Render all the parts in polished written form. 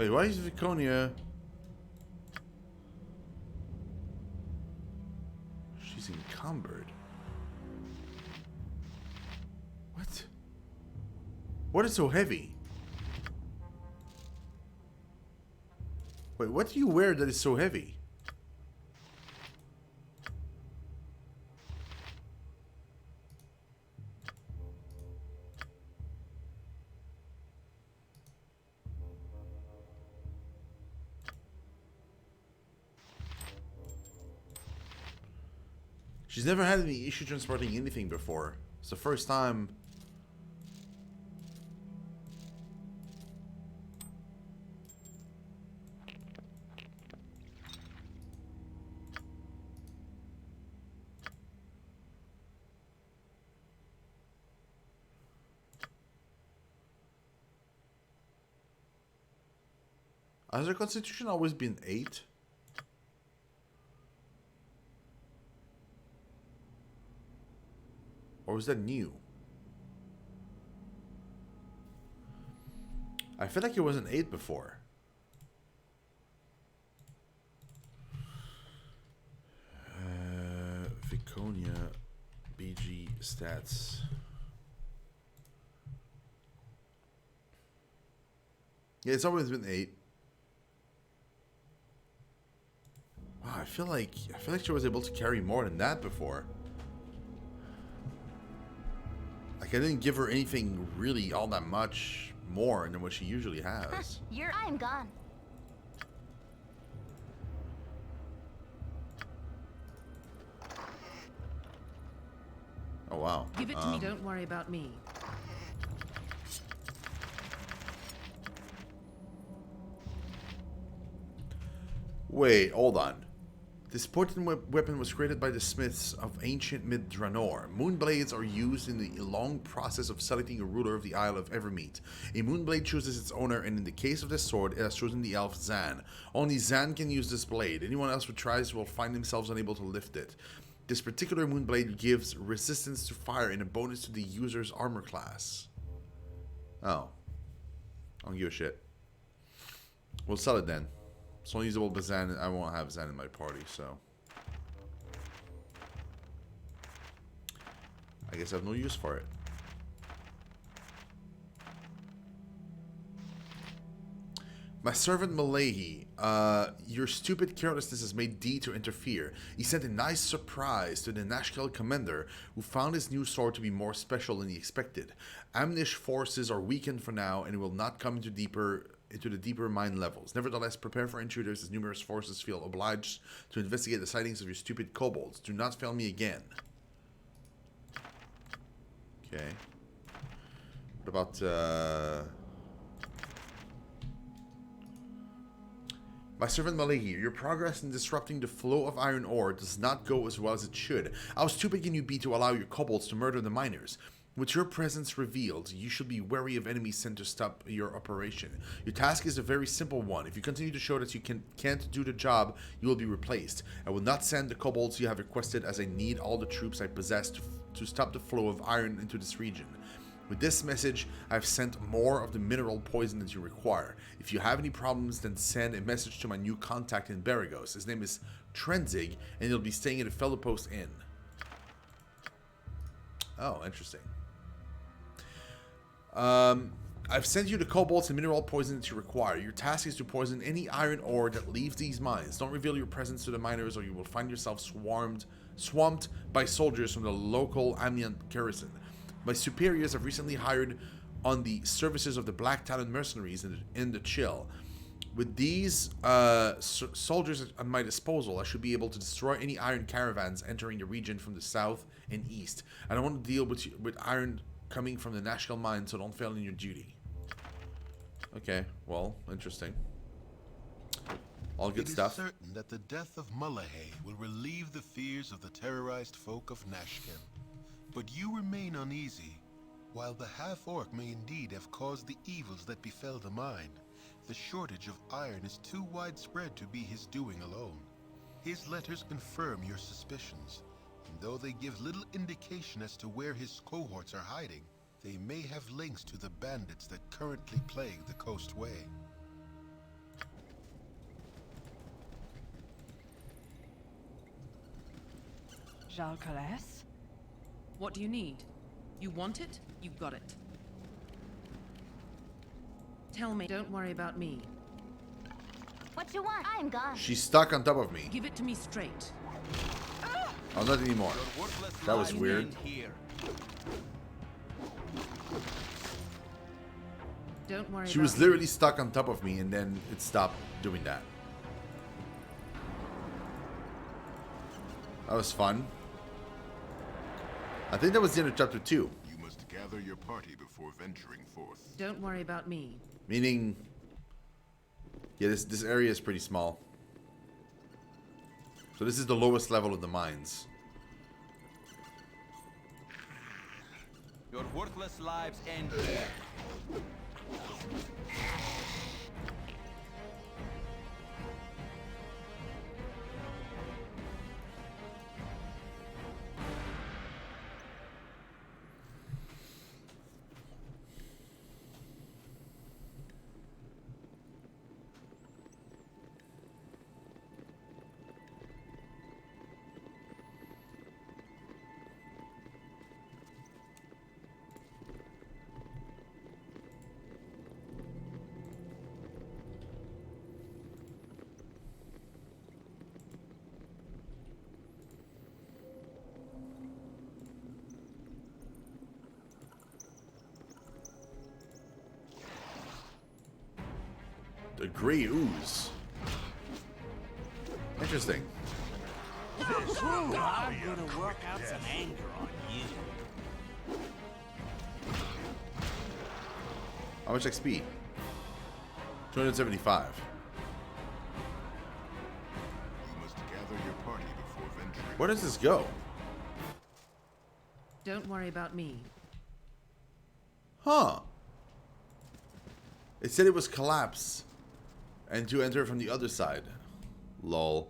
Wait, why is Viconia... She's encumbered. What? What is so heavy? Wait, what do you wear that is so heavy? She's never had any issue transporting anything before. It's the first time. Has her constitution always been 8? Or was that new? I feel like it was an 8 before. Viconia BG stats. Yeah, it's always been 8. Wow, I feel like she was able to carry more than that before. Like, I didn't give her anything really all that much more than what she usually has. I'm gone. Oh wow. Give it to me. Don't worry about me. Wait, hold on. This potent weapon was created by the smiths of ancient Mid-Draenor. Moonblades are used in the long process of selecting a ruler of the Isle of Evermeet. A moonblade chooses its owner, and in the case of this sword, it has chosen the elf Zan. Only Zan can use this blade. Anyone else who tries will find themselves unable to lift it. This particular moonblade gives resistance to fire and a bonus to the user's armor class. Oh. I don't give a shit. We'll sell it then. It's only usable by Zan. I won't have Zan in my party, so I guess I have no use for it. My servant Malahi, your stupid carelessness has made D to interfere. He sent a nice surprise to the Nashkel commander, who found his new sword to be more special than he expected. Amnish forces are weakened for now and will not come into the deeper mine levels. Nevertheless, prepare for intruders as numerous forces feel obliged to investigate the sightings of your stupid kobolds. Do not fail me again. Okay. What about, My servant Malahi, your progress in disrupting the flow of iron ore does not go as well as it should. How stupid can you be to allow your kobolds to murder the miners? With your presence revealed, you should be wary of enemies sent to stop your operation. Your task is a very simple one. If you continue to show that you can't do the job, you will be replaced. I will not send the kobolds you have requested, as I need all the troops I possess to stop the flow of iron into this region. With this message, I've sent more of the mineral poison that you require. If you have any problems, then send a message to my new contact in Baragos. His name is Trenzig, and he'll be staying at a Fellow Post Inn. Oh, interesting. I've sent you the kobolds and mineral poison that you require. Your task is to poison any iron ore that leaves these mines. Don't reveal your presence to the miners, or you will find yourself swamped by soldiers from the local Amiens garrison. My superiors have recently hired on the services of the Black Talon mercenaries in the Chill. With these soldiers at my disposal, I should be able to destroy any iron caravans entering the region from the south and east. I don't want to deal with iron coming from the Nashkel mine, so don't fail in your duty. Okay, well, interesting. All good stuff. It is certain that the death of Mullahay will relieve the fears of the terrorized folk of Nashkel. But you remain uneasy. While the half-orc may indeed have caused the evils that befell the mine, the shortage of iron is too widespread to be his doing alone. His letters confirm your suspicions, and though they give little indication as to where his cohorts are hiding, they may have links to the bandits that currently plague the Coastway. Jalcales? What do you need? You want it? You got it. Tell me, don't worry about me. What you want? I'm gone. She's stuck on top of me. Give it to me straight. Oh, not anymore. That was weird. Don't worry She about was me. literally stuck on top of me and then it stopped doing that. That was fun. I think that was the end of chapter 2. You must gather your party before venturing forth. Don't worry about me. Meaning, yeah, this area is pretty small. So this is the lowest level of the mines. Your worthless lives end here. The gray ooze. Interesting. I'm gonna work out some anger on you. How much XP? 275. You must gather your party before venturing. Where does this go? Don't worry about me. Huh. It said it was collapse. And to enter from the other side. Lol.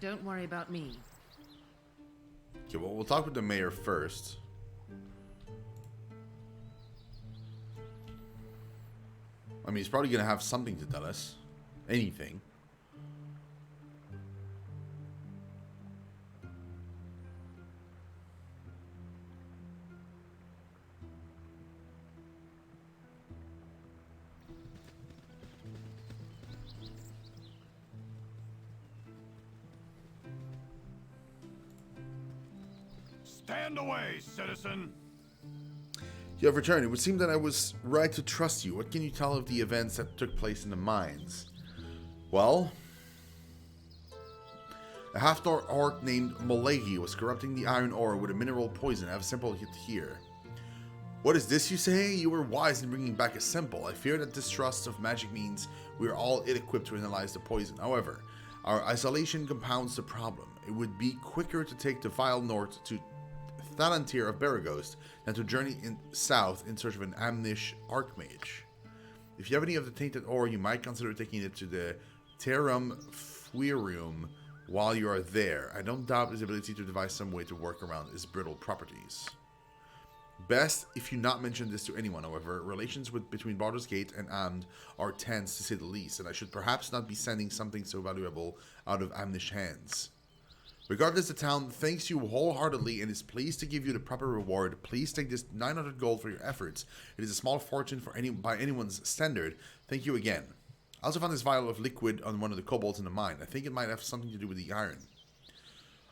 Don't worry about me. Okay, well, we'll talk with the mayor first. I mean, he's probably going to have something to tell us. Anything. Stand away, citizen! You have returned. It would seem that I was right to trust you. What can you tell of the events that took place in the mines? Well, a half-orc named Malegi was corrupting the iron ore with a mineral poison. I have a sample here. What is this, you say? You were wise in bringing back a sample. I fear that distrust of magic means we are all ill-equipped to analyze the poison. However, our isolation compounds the problem. It would be quicker to take the vial north to Thalantir of Baragost than to journey south in search of an Amnish Archmage. If you have any of the tainted ore, you might consider taking it to the Terram Fuirium while you are there. I don't doubt his ability to devise some way to work around his brittle properties. Best if you not mention this to anyone, however. Relations between Baldur's Gate and Amd are tense to say the least, and I should perhaps not be sending something so valuable out of Amnish hands. Regardless, the town thanks you wholeheartedly and is pleased to give you the proper reward. Please take this 900 gold for your efforts. It is a small fortune for by anyone's standard. Thank you again. I also found this vial of liquid on one of the kobolds in the mine. I think it might have something to do with the iron.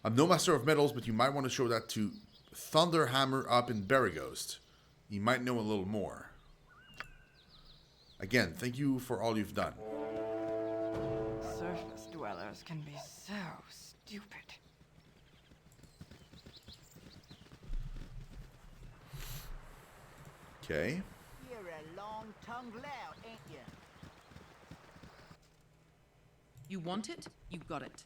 I'm no master of metals, but you might want to show that to Thunderhammer up in Baragost. You might know a little more. Again, thank you for all you've done. Surface dwellers can be so stupid. Okay. You're a long-tongued lout, ain't you? You want it? You got it.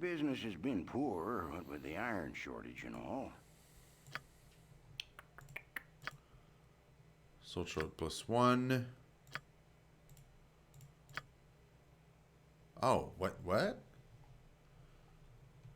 Business has been poor, what with the iron shortage and all. Social +1. Oh, what?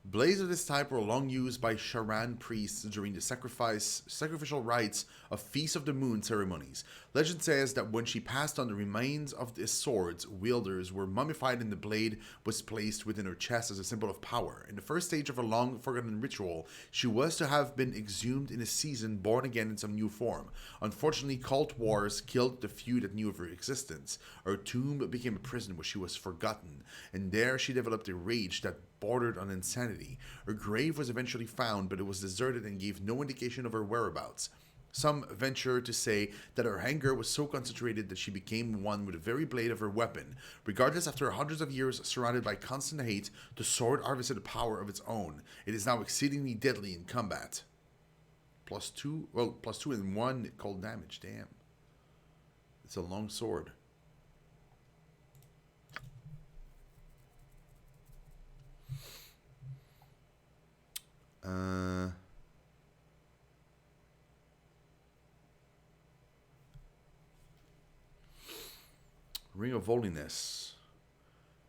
Blades of this type were long used by Sharan priests during the sacrificial rites of Feast of the Moon ceremonies. Legend says that when she passed on, the remains of the sword's wielders were mummified and the blade was placed within her chest as a symbol of power. In the first stage of a long-forgotten ritual, she was to have been exhumed in a season, born again in some new form. Unfortunately, cult wars killed the few that knew of her existence. Her tomb became a prison where she was forgotten, and there she developed a rage that bordered on insanity. Her grave was eventually found, but it was deserted and gave no indication of her whereabouts. Some venture to say that her anger was so concentrated that she became one with the very blade of her weapon. Regardless, after hundreds of years surrounded by constant hate, the sword harvested a power of its own. It is now exceedingly deadly in combat. +2, well, +2 and 1 cold damage, damn. It's a long sword. Ring of Holiness.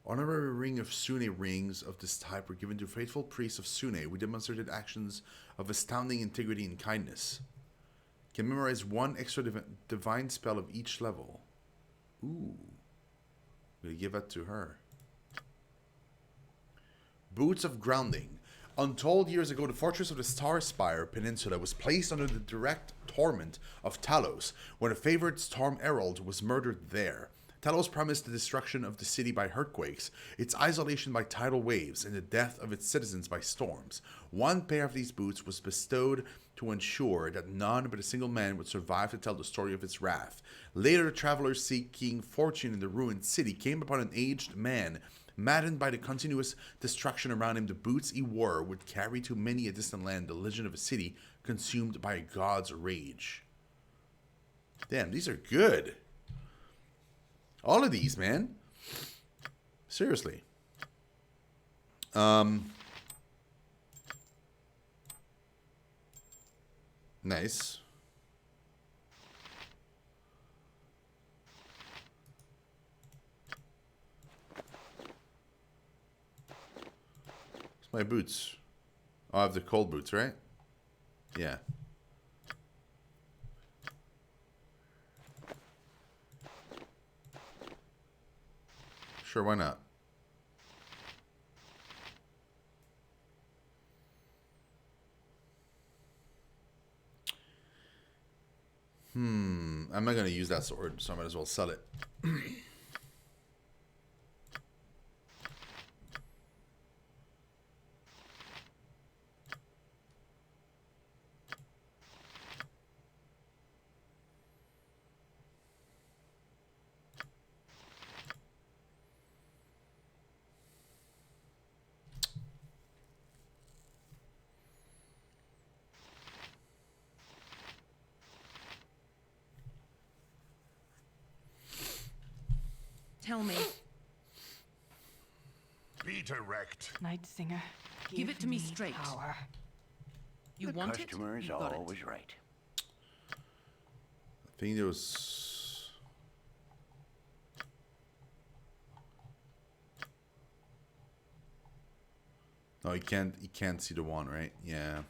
Honorary ring of Sune rings of this type were given to faithful priests of Sune who demonstrated actions of astounding integrity and kindness. Can memorize one extra divine spell of each level. Ooh. I'm going to give that to her. Boots of Grounding. Untold years ago, the fortress of the Starspire Peninsula was placed under the direct torment of Talos when a favored Storm Herald was murdered there. Talos promised the destruction of the city by earthquakes, its isolation by tidal waves, and the death of its citizens by storms. One pair of these boots was bestowed to ensure that none but a single man would survive to tell the story of its wrath. Later, the travelers seeking fortune in the ruined city came upon an aged man. Maddened by the continuous destruction around him, the boots he wore would carry to many a distant land the legend of a city consumed by a god's rage. Damn, these are good. All of these, man. Seriously. Nice. It's my boots. Oh, I have the cold boots, right? Yeah. Sure, why not? I'm not going to use that sword, so I might as well sell it. Tell me. Be direct. Night Singer, Give it to me straight. Power. You The want it? customer is You got it. always right. I think there was... No, you can't see the one, right? Yeah.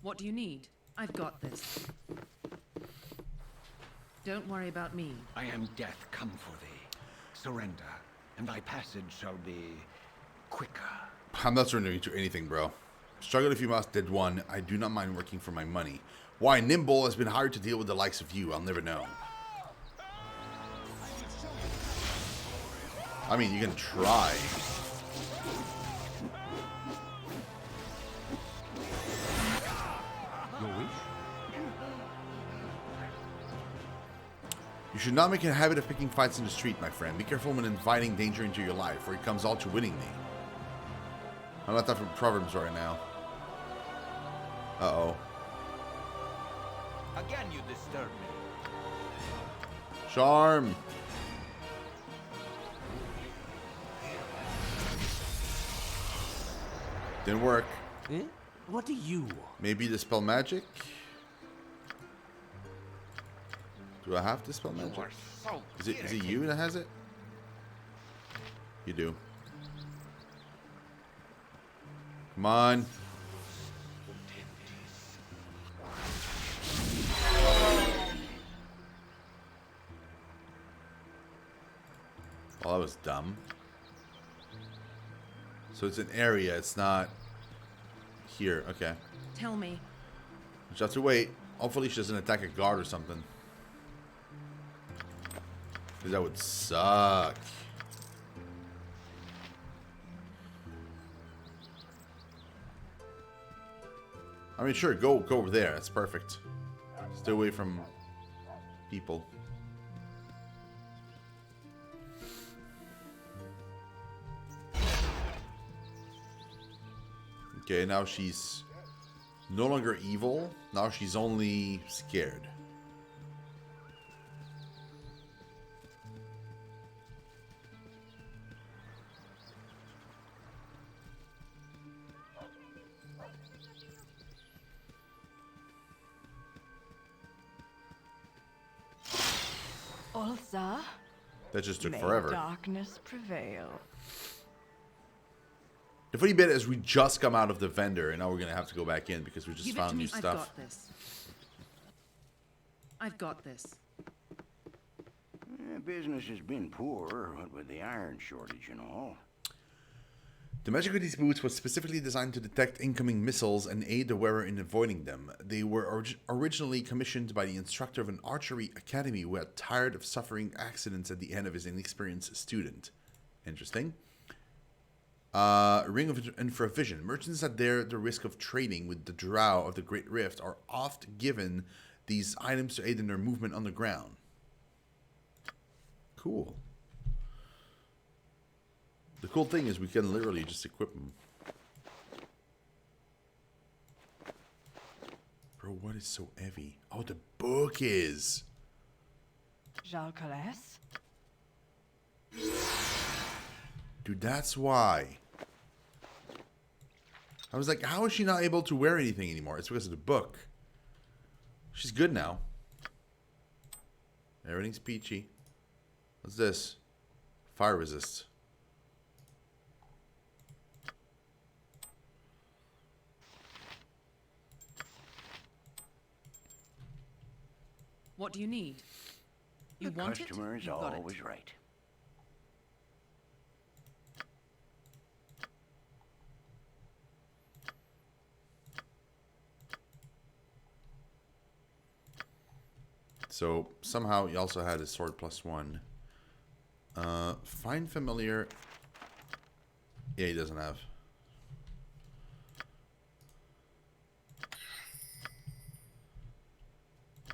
What do you need? I've got this. Don't worry about me. I am death come for thee. Surrender, and thy passage shall be quicker. I'm not surrendering to anything, bro. Struggle if you must, did one. I do not mind working for my money. Why Nimble has been hired to deal with the likes of you, I'll never know. I mean, you can try. Your wish? You should not make a habit of picking fights in the street, my friend. Be careful when inviting danger into your life, or it comes all too willingly. I'm not that for Proverbs right now. Uh-oh. Again, you disturb me. Charm! Didn't work. Eh? What do you want? Maybe dispel magic? Do I have dispel magic? Is it you that has it? You do. Come on. Well, that was dumb. So it's an area, it's not here. Okay. Tell me. Just have to wait. Hopefully she doesn't attack a guard or something. Because that would suck. I mean, sure, go over there. That's perfect. Stay away from people. Okay, now she's no longer evil. Now she's only scared. Ulsa, That just took may forever. darkness prevail. The funny bit is we just come out of the vendor and now we're gonna have to go back in because we just Give it to found me. new I've stuff. got this. I've got this. Business has been poor, what with the iron shortage and all. The magic of these boots was specifically designed to detect incoming missiles and aid the wearer in avoiding them. They were originally commissioned by the instructor of an archery academy who had tired of suffering accidents at the hand of his inexperienced student. Interesting. Ring of Infravision. Merchants that dare the risk of trading with the drow of the Great Rift are oft given these items to aid in their movement on the ground. Cool. The cool thing is we can literally just equip them. Bro, what is so heavy? Oh, the book is. Jalcales? Dude, that's why. I was like, how is she not able to wear anything anymore? It's because of the book. She's good now. Everything's peachy. What's this? Fire resist. What do you need? You The want it? customer is You've got always it. right. So somehow he also had his sword +1. Find familiar. Yeah, he doesn't have.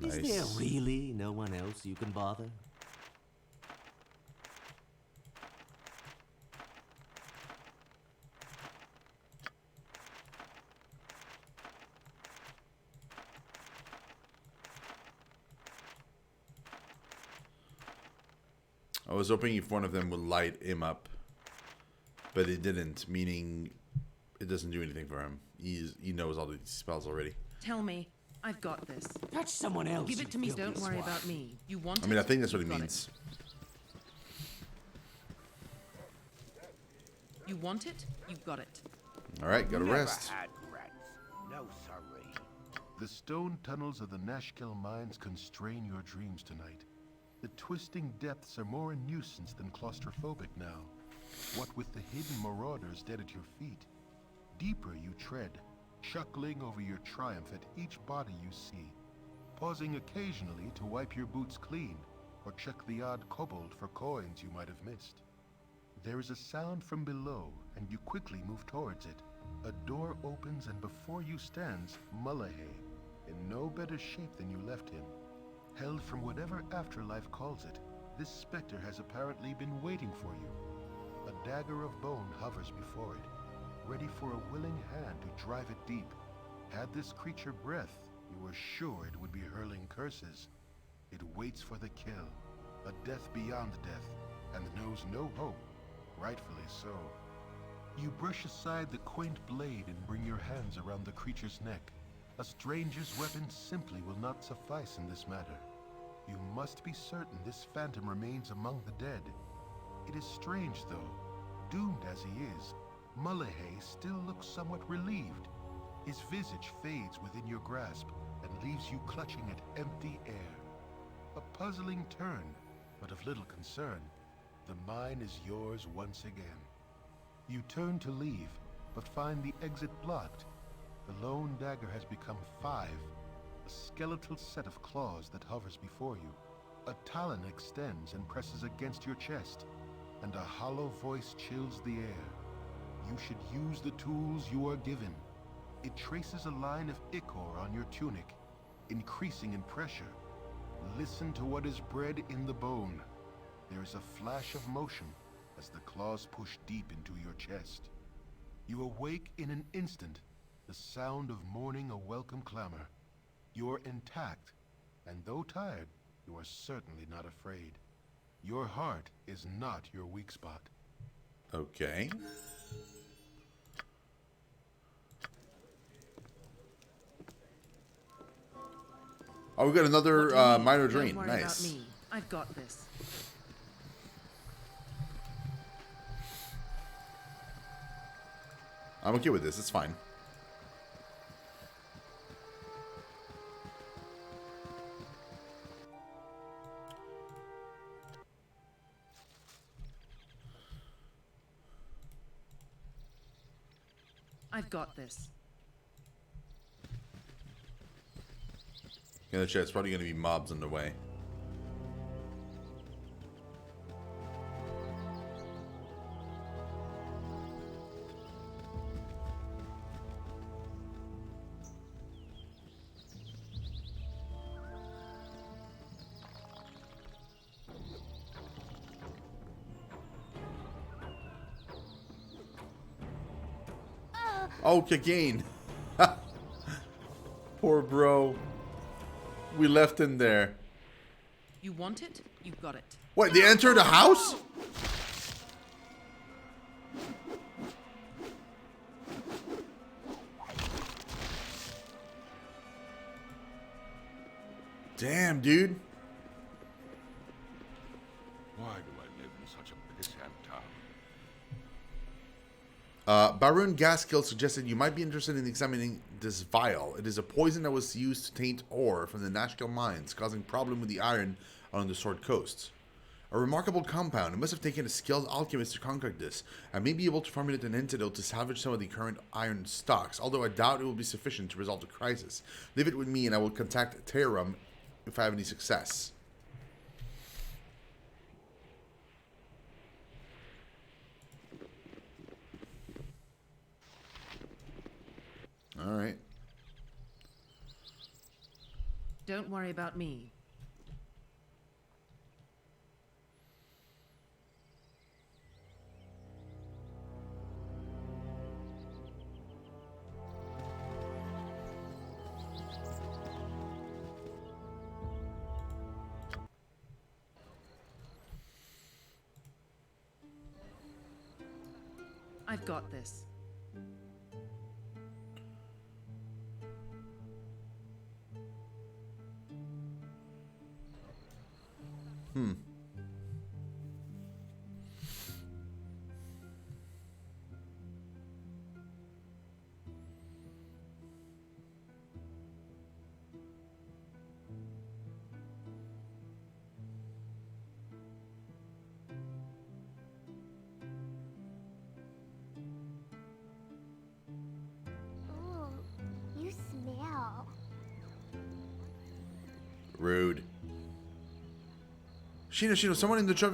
Is Nice. there really no one else you can bother? I was hoping if one of them would light him up, but it didn't, meaning it doesn't do anything for him. He knows all these spells already. Tell me. I've got this. That's someone else. Give you it to me. filthy Don't worry swine. about me. You want it? I mean, I think that's what he You've got means. it. You want it? You've got it. All right, got to rest. Had rats. No sorry. The stone tunnels of the Nashkel mines constrain your dreams tonight. The twisting depths are more a nuisance than claustrophobic now. What with the hidden marauders dead at your feet. Deeper you tread, chuckling over your triumph at each body you see, pausing occasionally to wipe your boots clean, or check the odd kobold for coins you might have missed. There is a sound from below, and you quickly move towards it. A door opens, and before you stands Mullahay, in no better shape than you left him. Held from whatever afterlife calls it, this specter has apparently been waiting for you. A dagger of bone hovers before it, ready for a willing hand to drive it deep. Had this creature breath, you were sure it would be hurling curses. It waits for the kill, a death beyond death, and knows no hope, rightfully so. You brush aside the quaint blade and bring your hands around the creature's neck. A stranger's weapon simply will not suffice in this matter. You must be certain this phantom remains among the dead. It is strange, though. Doomed as he is, Mullahay still looks somewhat relieved. His visage fades within your grasp and leaves you clutching at empty air. A puzzling turn, but of little concern. The mine is yours once again. You turn to leave, but find the exit blocked. The lone dagger has become 5, a skeletal set of claws that hovers before you. A talon extends and presses against your chest, and a hollow voice chills the air. You should use the tools you are given. It traces a line of ichor on your tunic, increasing in pressure. Listen to what is bred in the bone. There is a flash of motion as the claws push deep into your chest. You awake in an instant, the sound of mourning a welcome clamor. You're intact, and though tired, you are certainly not afraid. Your heart is not your weak spot. Okay. Oh, we got another minor drain. Don't worry Nice. about me. I've got this. I'm okay with this. It's fine. I've got this. In the chat, it's probably going to be mobs in the way. Oh, Kagane. Poor bro. We left him there. You want it? You got it. What, they entered the house? Damn, dude. Why do I live in such a pissant town? Barun Gaskill suggested you might be interested in examining this vial. It is a poison that was used to taint ore from the Nashkel mines, causing problem with the iron on the Sword Coast. A remarkable compound. It must have taken a skilled alchemist to concoct this, and may be able to formulate an antidote to salvage some of the current iron stocks, although I doubt it will be sufficient to resolve the crisis. Leave it with me and I will contact Terum if I have any success. Alright. Don't worry about me. I've got this. Ooh, you smell. Rude. Shino, someone in the jungle